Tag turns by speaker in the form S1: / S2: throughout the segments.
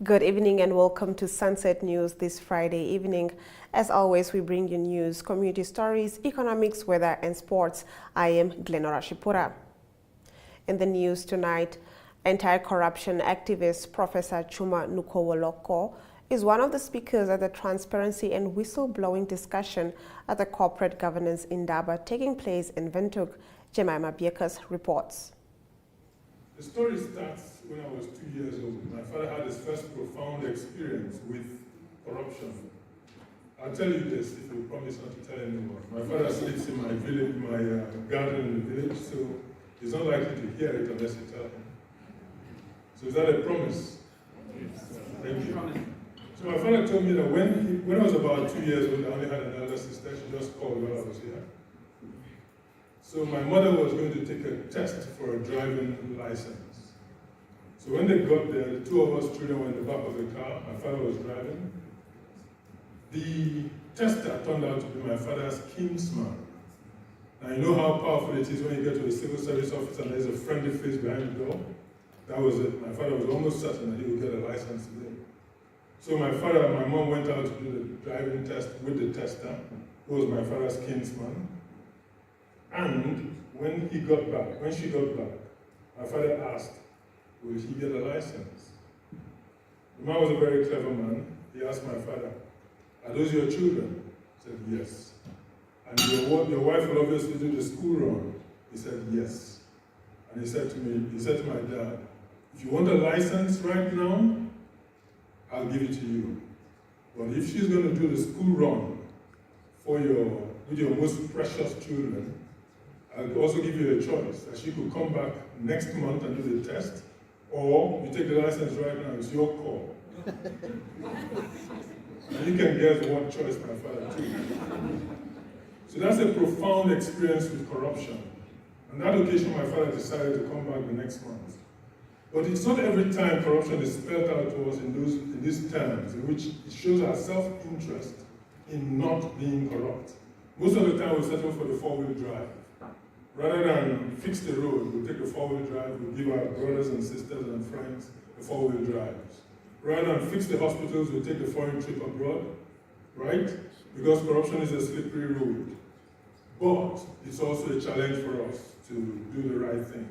S1: Good evening and welcome to Sunset News this Friday evening. As always, we bring you news, community stories, economics, weather and sports. I am Glenora Shipura. In the news tonight, anti-corruption activist Professor Chuma Nukowoloko is one of the speakers at the transparency and whistleblowing discussion at the corporate governance Indaba taking place in Windhoek. Jemima Biekas reports.
S2: The story starts when I was 2 years old. My father had his first profound experience with corruption. I'll tell you this if you promise not to tell anyone. My father sleeps in my village, my garden in the village, so he's not likely to hear it unless you tell him. So is that a promise? Yes. Thank you. So my father told me that when I was about 2 years old, I only had an elder sister. She just called while I was here. So my mother was going to take a test for a driving license. So when they got there, the two of us children were in the back of the car. My father was driving. The tester turned out to be my father's kinsman. Now you know how powerful it is when you get to a civil service office and there's a friendly face behind the door. That was it. My father was almost certain that he would get a license today. So my father and my mom went out to do the driving test with the tester, who was my father's kinsman. And when she got back, my father asked, will he get a license? The man was a very clever man. He asked my father, are those your children? He said, yes. And your wife will obviously do the school run? He said, yes. And he said to my dad, if you want a license right now, I'll give it to you. But if she's going to do the school run with your most precious children, I'll also give you a choice that she could come back next month and do the test, or you take the license right now, it's your call. And you can guess what choice my father took. So that's a profound experience with corruption. On that occasion, my father decided to come back the next month. But it's not every time corruption is spelled out to us in these terms, in which it shows our self-interest in not being corrupt. Most of the time, we settle for the four-wheel drive. Rather than fix the road, we'll take the four-wheel drive, we'll give our brothers and sisters and friends the four-wheel drives. Rather than fix the hospitals, we'll take the foreign trip abroad, right? Because corruption is a slippery road. But it's also a challenge for us to do the right thing.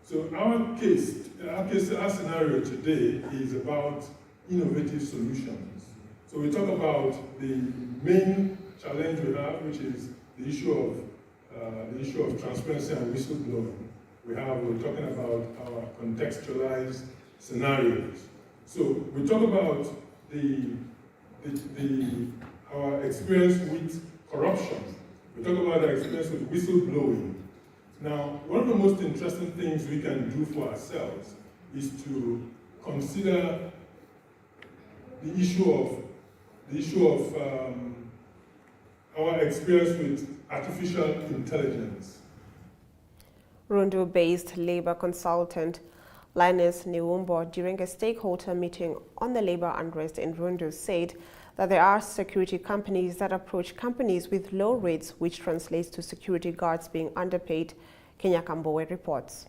S2: So our scenario today is about innovative solutions. So we talk about the main challenge we have, which is the issue of transparency and whistleblowing. We're talking about our contextualized scenarios. So we talk about our experience with corruption. We talk about our experience with whistleblowing. Now, one of the most interesting things we can do for ourselves is to consider the issue of our experience with artificial intelligence.
S1: Rundu-based labor consultant Linus Niwumbo, during a stakeholder meeting on the labor unrest in Rundu, said that there are security companies that approach companies with low rates, which translates to security guards being underpaid. Kenya Kambowe reports.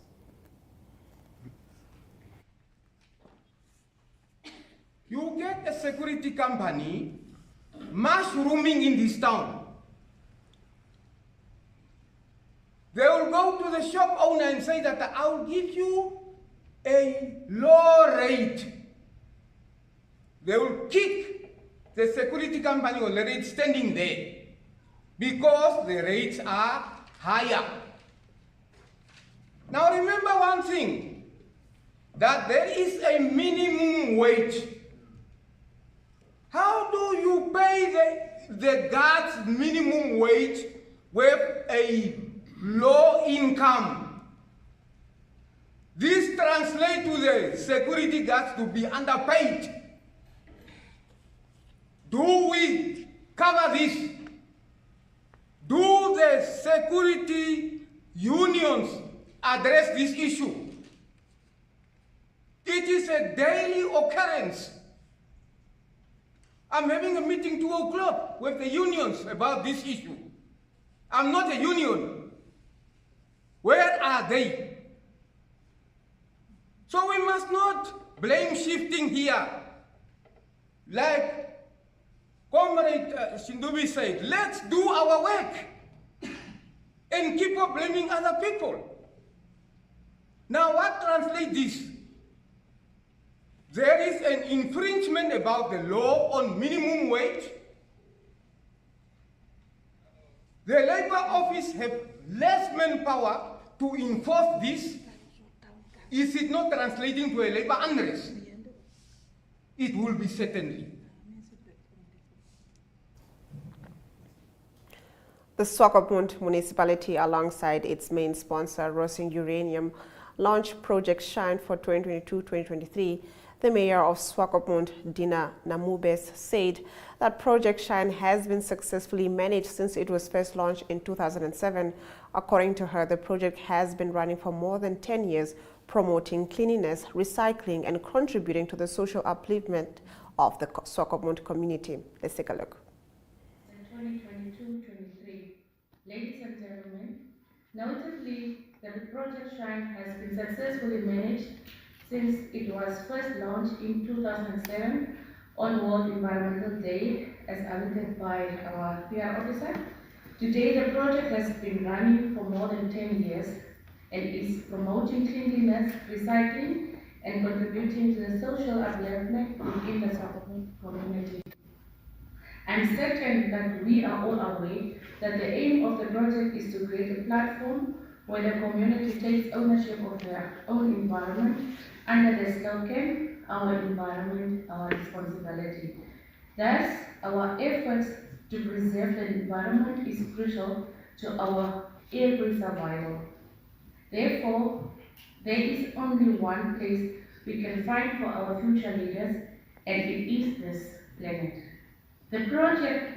S3: You get a security company mushrooming in this town. They will go to the shop owner and say that I'll give you a low rate. They will kick the security company or the rate standing there because the rates are higher. Now remember one thing, that there is a minimum wage. How do you pay the guards minimum wage with a low income? This translates to the security guards to be underpaid. Do we cover this? Do the security unions address this issue? It is a daily occurrence. I'm having a meeting 2 o'clock with the unions about this issue. I'm not a union. Where are they? So we must not blame shifting here. Like Comrade Shindubi said, let's do our work and keep on blaming other people. Now what translates this? There is an infringement about the law on minimum wage. The Labour Office have less manpower to enforce this. Is it not translating to a labour unrest? It will be certainly.
S1: The Swakopmund municipality, alongside its main sponsor, Rosing Uranium, launched Project Shine for 2022-2023. The mayor of Swakopmund, Dina Namubes, said that Project Shine has been successfully managed since it was first launched in 2007. According to her, the project has been running for more than 10 years, promoting cleanliness, recycling, and contributing to the social upliftment of the Swakopmund community. Let's take a look.
S4: In 2022-23, ladies and gentlemen, notably, the Project Shine has been successfully managed since it was first launched in 2007 on World Environmental Day, as audited by our PR officer. Today, the project has been running for more than 10 years and is promoting cleanliness, recycling, and contributing to the social upliftment within the Swakopmund community. I'm certain that we are all aware that the aim of the project is to create a platform where the community takes ownership of their own environment under the slogan, "Our environment, our responsibility." Thus, our efforts to preserve the environment is crucial to our every survival. Therefore, there is only one place we can find for our future leaders, and it is this planet. The project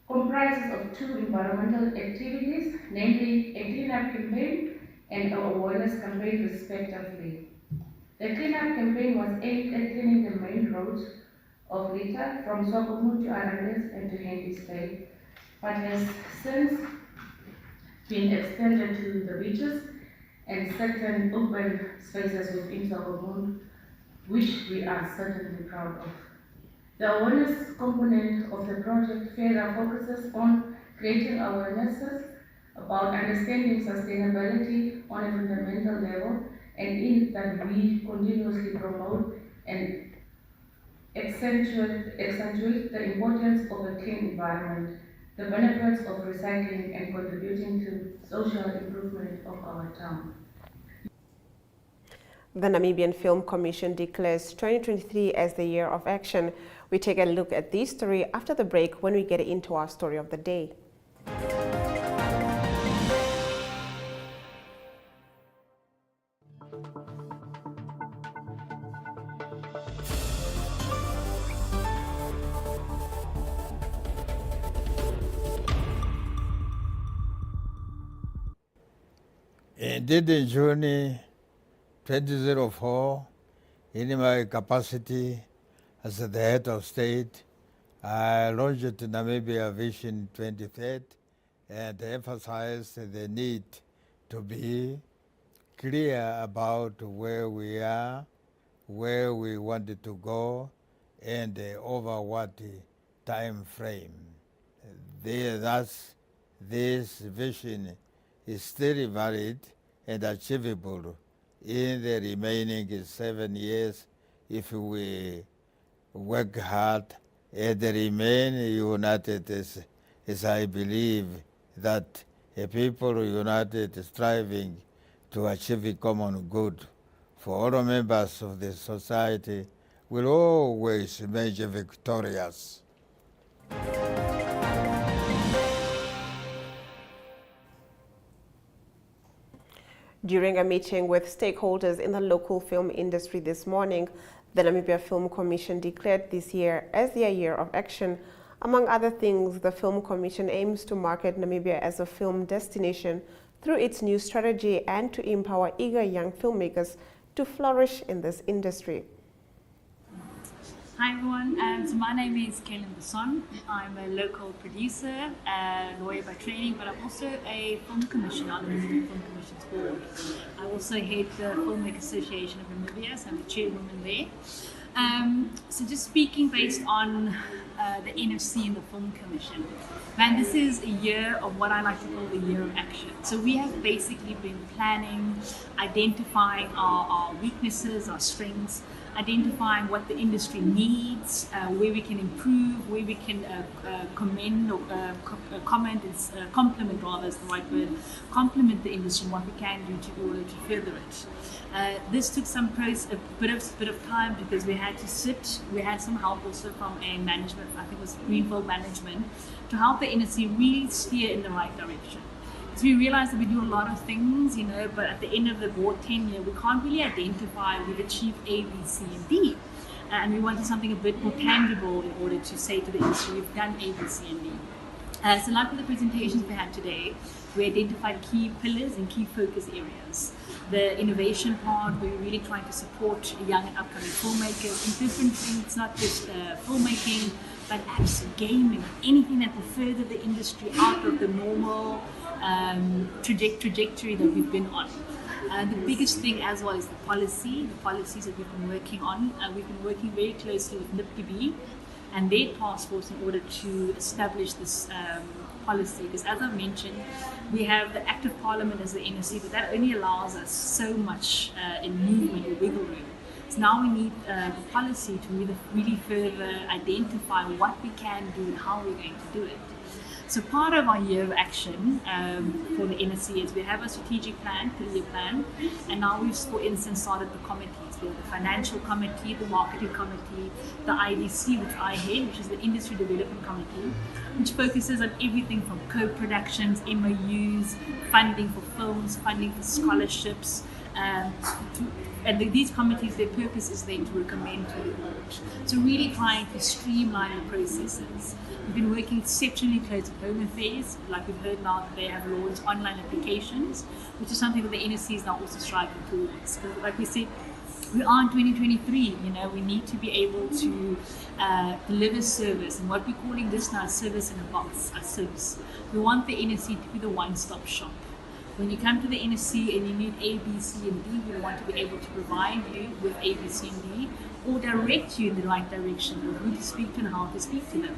S4: comprises of two environmental activities, namely a cleanup campaign and an awareness campaign respectively. The cleanup campaign was aimed at cleaning the main roads of Lita from Swakopmund to Arandes and to Henry's Bay, but has since been extended to the beaches and certain open spaces within Swakopmund, which we are certainly proud of. The awareness component of the project further focuses on creating awarenesses about understanding sustainability on a fundamental level, and in that we continuously promote and accentuate the importance of a clean environment, the benefits of recycling, and contributing to social improvement of our town.
S1: The Namibian Film Commission declares 2023 as the year of action. We take a look at this story after the break when we get into our story of the day.
S5: Indeed, in June 2004, in my capacity as the head of state, I launched Namibia Vision 2030 and emphasized the need to be clear about where we are, where we wanted to go, and over what time frame. Thus, this vision is still valid and achievable in the remaining 7 years if we work hard and remain united as I believe that a people united striving to achieve a common good for all members of the society will always emerge victorious.
S1: During a meeting with stakeholders in the local film industry this morning, the Namibia Film Commission declared this year as their year of action. Among other things, the Film Commission aims to market Namibia as a film destination through its new strategy and to empower eager young filmmakers to flourish in this industry.
S6: Hi everyone, so my name is Kaylin Basson. I'm a local producer, a lawyer by training, but I'm also a film commissioner on the Film Commission's board. I also head the Filmmakers Association of Namibia, so I'm the chairwoman there. So just speaking based on the NFC and the Film Commission, man, this is a year of what I like to call the year of action. So we have basically been planning, identifying our weaknesses, our strengths, identifying what the industry needs, where we can improve, where we can commend or comment, compliment rather is the right word, compliment the industry and what we can do in order to further it. This took a bit of time because we had to sit, we had some help also from a management, I think it was Greenfield management, to help the industry really steer in the right direction. So we realized that we do a lot of things, but at the end of the board tenure, we can't really identify we've achieved A, B, C, and D. And we wanted something a bit more tangible in order to say to the industry, we've done A, B, C, and D. So like with the presentations we had today, we identified key pillars and key focus areas. The innovation part, where we're really trying to support young and upcoming filmmakers in different things, not just filmmaking, but apps, gaming, anything that will further the industry out of the normal trajectory that we've been on. The biggest thing as well is the policies that we've been working on. We've been working very closely with OneUpTwo and their task force in order to establish this policy, because as I mentioned, we have the active parliament as the NOC, but that only allows us so much in movement or wiggle room. So now we need the policy to really further identify what we can do and how we're going to do it. So part of our year of action for the NSC is we have a strategic plan, 3-year plan, and now we've, for instance, started the committees. We have the financial committee, the marketing committee, the IDC, which I head, which is the Industry Development Committee, which focuses on everything from co-productions, MOUs, funding for films, funding for scholarships, and these committees, their purpose is then to recommend to the board. So really trying to streamline the processes. We've been working exceptionally close with Home Affairs, like we've heard now that they have launched online applications, which is something that the NSC is now also striving towards. Because like we said, we are in 2023, we need to be able to deliver service, and what we're calling this now is service in a box, a service. We want the NSC to be the one-stop shop. When you come to the NSC and you need A, B, C, and D, we want to be able to provide you with A, B, C, and D, or direct you in the right direction of who to speak to and how to speak to them.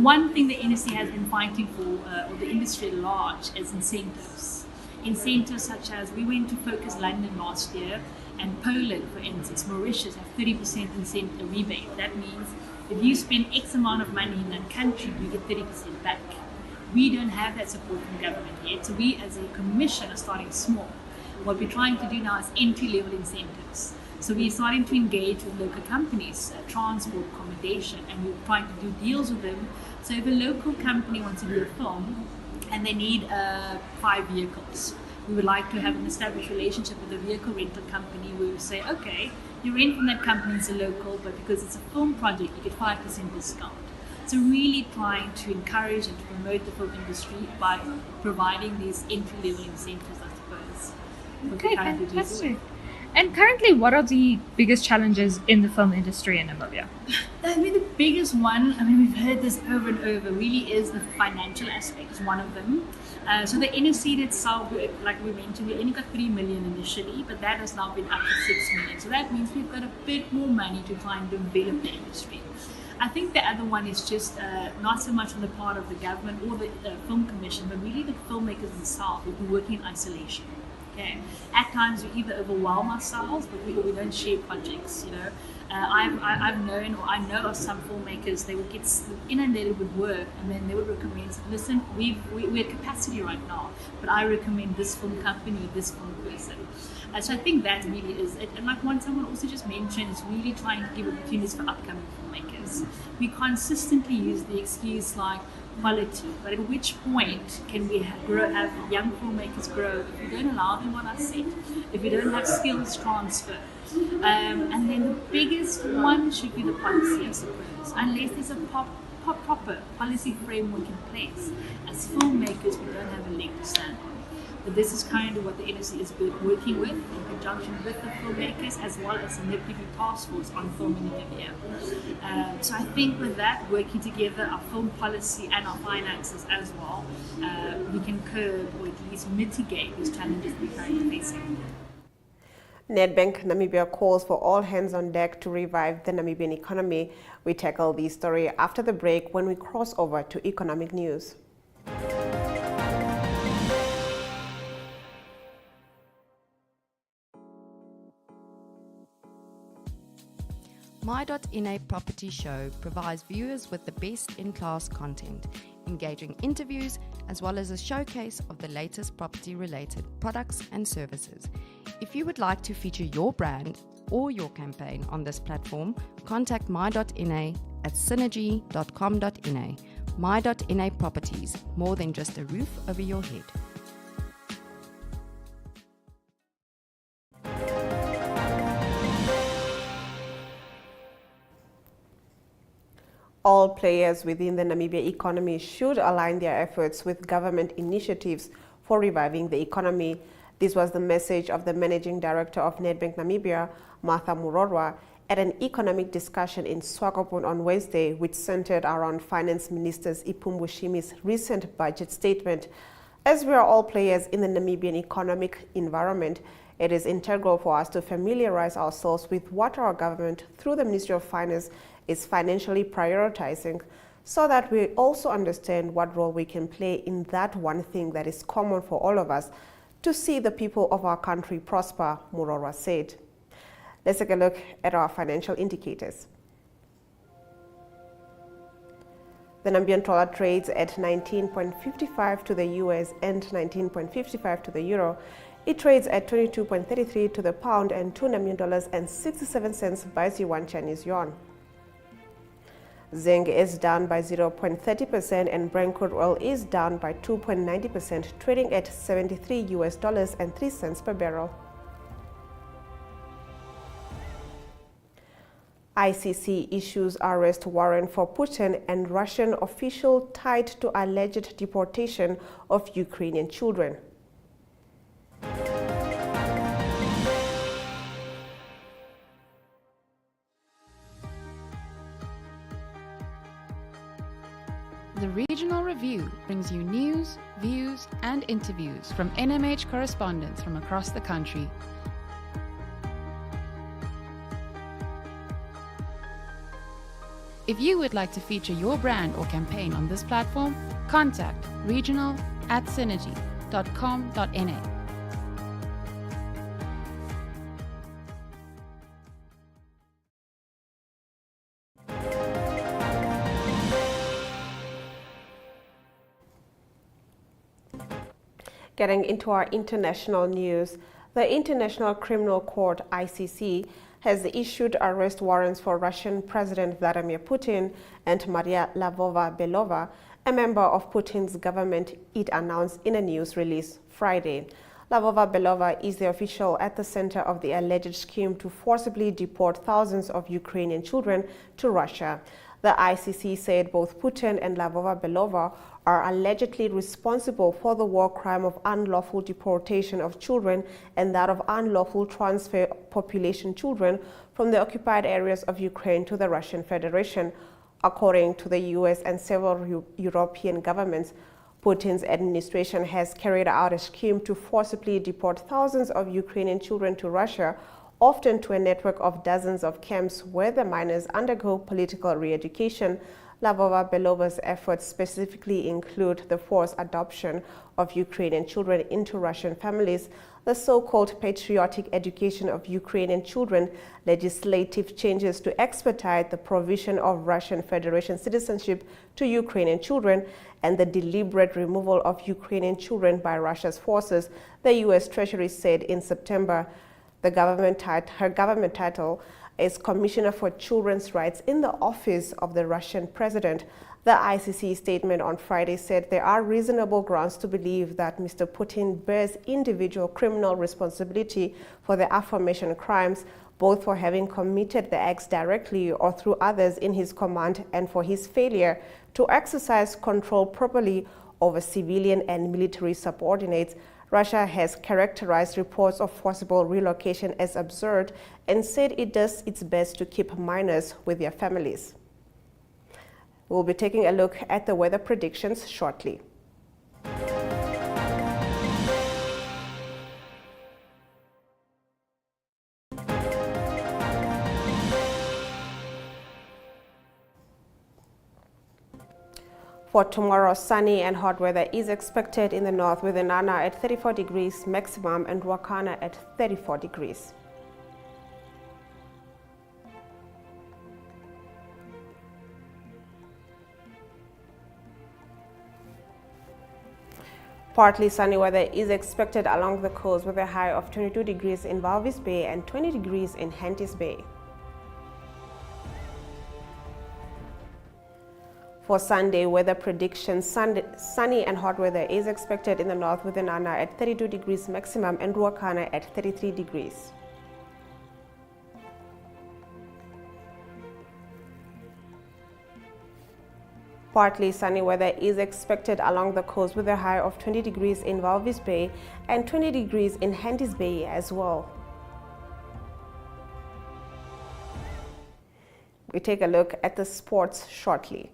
S6: One thing the NSC has been fighting for, or the industry at large, is incentives. Incentives such as, we went to Focus London last year, and Poland, for instance, Mauritius, have 30% incentive rebate. That means if you spend X amount of money in that country, you get 30% back. We don't have that support from government yet, so we as a commission are starting small. What we're trying to do now is entry-level incentives. So we're starting to engage with local companies, transport, accommodation, and we're trying to do deals with them. So if a local company wants to do a film and they need 5 vehicles, we would like to have an established relationship with a vehicle rental company where we say, okay, you rent from that company, it's a local, but because it's a film project, you get 5% discount. So really trying to encourage and to promote the film industry by providing these entry-level incentives, I suppose.
S7: Okay, fantastic. And currently, what are the biggest challenges in the film industry in Namibia?
S6: I mean, the biggest one, we've heard this over and over, really is the financial aspect, is one of them. So the NSC itself, like we mentioned, we only got 3 million initially, but that has now been up to 6 million. So that means we've got a bit more money to try and develop the industry. I think the other one is just not so much on the part of the government or the film commission, but really the filmmakers themselves who are working in isolation. Okay. At times we either overwhelm ourselves, but we don't share projects. I've known, or I know of some filmmakers, they would get inundated with work, and then they would recommend, listen, we're at capacity right now, but I recommend this film company, this film person. So I think that really is it. And like someone also just mentioned, is really trying to give opportunities for upcoming filmmakers. We consistently use the excuse like quality, but at which point can we have young filmmakers grow if we don't allow them on our set, if we don't have skills transfer? And then the biggest one should be the policy, I suppose. Unless there's a proper policy framework in place, as filmmakers we don't have a leg to stand on. But this is currently what the NSC is working with in conjunction with the filmmakers as well as the NIPTB task force on film in Namibia. So I think with that, working together, our film policy and our finances as well, we can curb or at least mitigate these challenges we're currently facing.
S1: Nedbank Namibia calls for all hands on deck to revive the Namibian economy. We tackle this story after the break when we cross over to economic news.
S8: My.NA Property Show provides viewers with the best in-class content, engaging interviews, as well as a showcase of the latest property-related products and services. If you would like to feature your brand or your campaign on this platform, contact My.NA at synergy.com.na. My.NA Properties, more than just a roof over your head.
S1: All players within the Namibia economy should align their efforts with government initiatives for reviving the economy. This was the message of the Managing Director of Nedbank Namibia, Martha Murorwa, at an economic discussion in Swakopmund on Wednesday, which centered around Finance Minister Ipumbu Shimi's recent budget statement. As we are all players in the Namibian economic environment, it is integral for us to familiarize ourselves with what our government, through the Ministry of Finance, is financially prioritizing, so that we also understand what role we can play in that one thing that is common for all of us, to see the people of our country prosper, Murorwa said. Let's take a look at our financial indicators. The Namibian dollar trades at 19.55 to the US and 19.55 to the euro. It trades at 22.33 to the pound and $2.67 buys you 1 Chinese yuan. Zinc is down by 0.30% and Brent crude oil is down by 2.90%, trading at $73.03 per barrel. ICC issues arrest warrant for Putin and Russian official tied to alleged deportation of Ukrainian children.
S9: The Regional Review brings you news, views, and interviews from NMH correspondents from across the country. If you would like to feature your brand or campaign on this platform, contact regional@synergy.com.na.
S1: Getting into our international news, the International Criminal Court, ICC, has issued arrest warrants for Russian President Vladimir Putin and Maria Lvova-Belova, a member of Putin's government, it announced in a news release Friday. Lvova-Belova is the official at the center of the alleged scheme to forcibly deport thousands of Ukrainian children to Russia. The ICC said both Putin and Lvova-Belova are allegedly responsible for the war crime of unlawful deportation of children and that of unlawful transfer of population children from the occupied areas of Ukraine to the Russian Federation. According to the US and several European governments, Putin's administration has carried out a scheme to forcibly deport thousands of Ukrainian children to Russia, often to a network of dozens of camps where the minors undergo political re-education. Lvova-Belova's efforts specifically include the forced adoption of Ukrainian children into Russian families, the so-called patriotic education of Ukrainian children, legislative changes to expedite the provision of Russian Federation citizenship to Ukrainian children, and the deliberate removal of Ukrainian children by Russia's forces, the US Treasury said in September. Her government title is Commissioner for Children's Rights in the office of the Russian president. The ICC statement on Friday said there are reasonable grounds to believe that Mr. Putin bears individual criminal responsibility for the aforementioned crimes, both for having committed the acts directly or through others in his command and for his failure to exercise control properly over civilian and military subordinates. Russia has characterized reports of forcible relocation as absurd and said it does its best to keep minors with their families. We'll be taking a look at the weather predictions shortly. For tomorrow, sunny and hot weather is expected in the north, with Nana at 34 degrees maximum and Ruacana at 34 degrees. Partly sunny weather is expected along the coast, with a high of 22 degrees in Walvis Bay and 20 degrees in Henties Bay. For Sunday, weather predictions: sunny and hot weather is expected in the north, with Nana at 32 degrees maximum and Ruacana at 33 degrees. Partly sunny weather is expected along the coast, with a high of 20 degrees in Walvis Bay and 20 degrees in Henties Bay as well. We take a look at the sports shortly.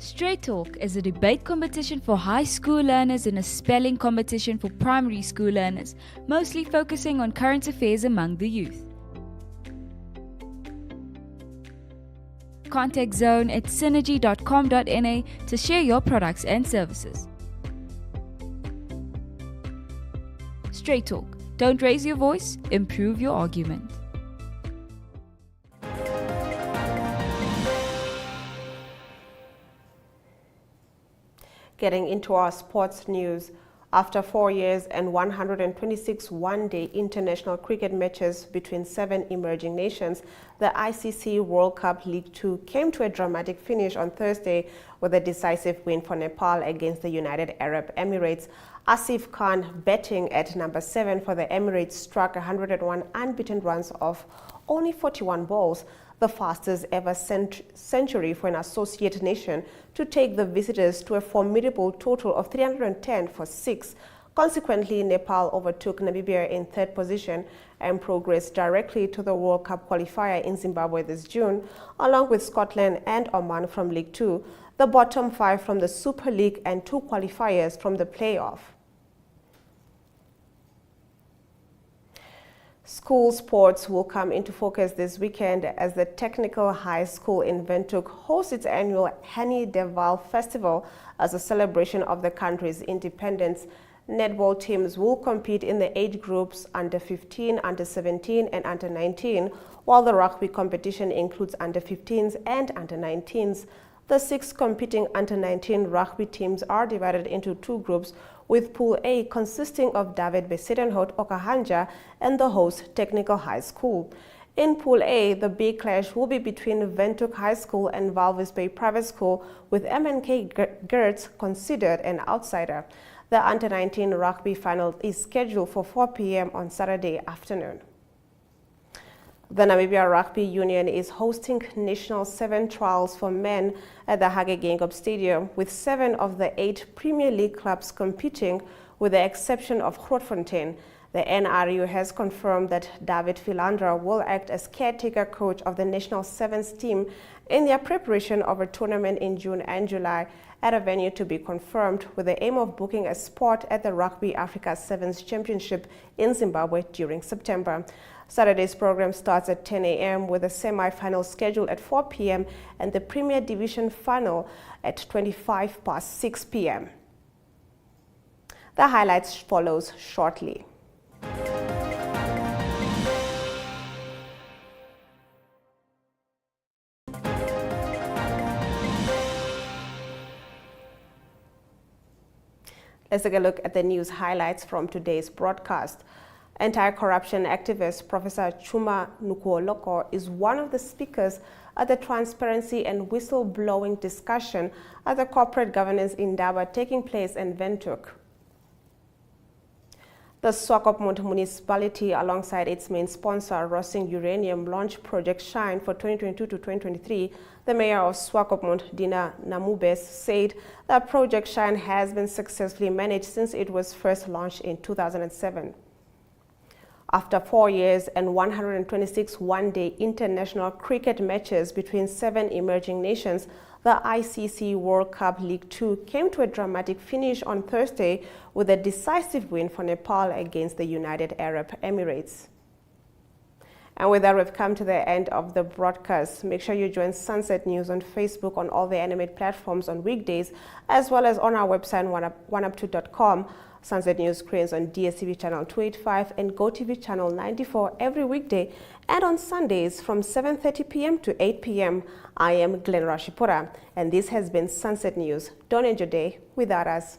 S10: Straight Talk is a debate competition for high school learners and a spelling competition for primary school learners, mostly focusing on current affairs among the youth. Contact Zone at synergy.com.na to share your products and services. Straight Talk. Don't raise your voice, improve your argument.
S1: Getting into our sports news, after 4 years and 126 one-day international cricket matches between 7 emerging nations, the ICC World Cup League 2 came to a dramatic finish on Thursday with a decisive win for Nepal against the United Arab Emirates. Asif Khan, batting at number 7 for the Emirates, struck 101 unbeaten runs off only 41 balls, the fastest ever century for an associate nation, to take the visitors to a formidable total of 310 for 6. Consequently, Nepal overtook Namibia in third position and progressed directly to the World Cup qualifier in Zimbabwe this June, along with Scotland and Oman from League 2, the bottom 5 from the Super League and 2 qualifiers from the playoff. School sports will come into focus this weekend as the Technical High School in Windhoek hosts its annual Henny de Waal Festival as a celebration of the country's independence. Netball teams will compete in the age groups under 15, under 17 and under 19, while the rugby competition includes under 15s and under 19s. The 6 competing under 19 rugby teams are divided into 2 groups, with Pool A consisting of David Besuidenhout Okahanja and the host Technical High School. In Pool A, the big clash will be between Windhoek High School and Walvis Bay Private School, with MNK Gertz considered an outsider. The under-19 rugby final is scheduled for 4 p.m. on Saturday afternoon. The Namibia Rugby Union is hosting National 7 trials for men at the Hage Geingob Stadium, with 7 of the 8 Premier League clubs competing, with the exception of Grootfontein. The NRU has confirmed that David Philandra will act as caretaker coach of the National 7s team in their preparation of a tournament in June and July at a venue to be confirmed, with the aim of booking a spot at the Rugby Africa 7s Championship in Zimbabwe during September. Saturday's program starts at 10 a.m. with a semi-final scheduled at 4 p.m. and the Premier Division final at 25 past 6 p.m. The highlights follows shortly. Let's take a look at the news highlights from today's broadcast. Anti-corruption activist Professor Chuma Nukuoloko is one of the speakers at the transparency and whistleblowing discussion at the corporate governance Indaba taking place in Windhoek. The Swakopmund municipality, alongside its main sponsor, Rosing Uranium, launched Project Shine for 2022 to 2023. The mayor of Swakopmund, Dina Namubes, said that Project Shine has been successfully managed since it was first launched in 2007. After 4 years and 126 one-day international cricket matches between 7 emerging nations, the ICC World Cup League 2 came to a dramatic finish on Thursday with a decisive win for Nepal against the United Arab Emirates. And with that, we've come to the end of the broadcast. Make sure you join Sunset News on Facebook, on all the Animate platforms on weekdays, as well as on our website, OneUpTwo.com. Sunset News screens on DSTV channel 285 and GoTV channel 94 every weekday, and on Sundays from 7:30 p.m. to 8 p.m. I am Glenora Shipura, and this has been Sunset News. Don't end your day without us.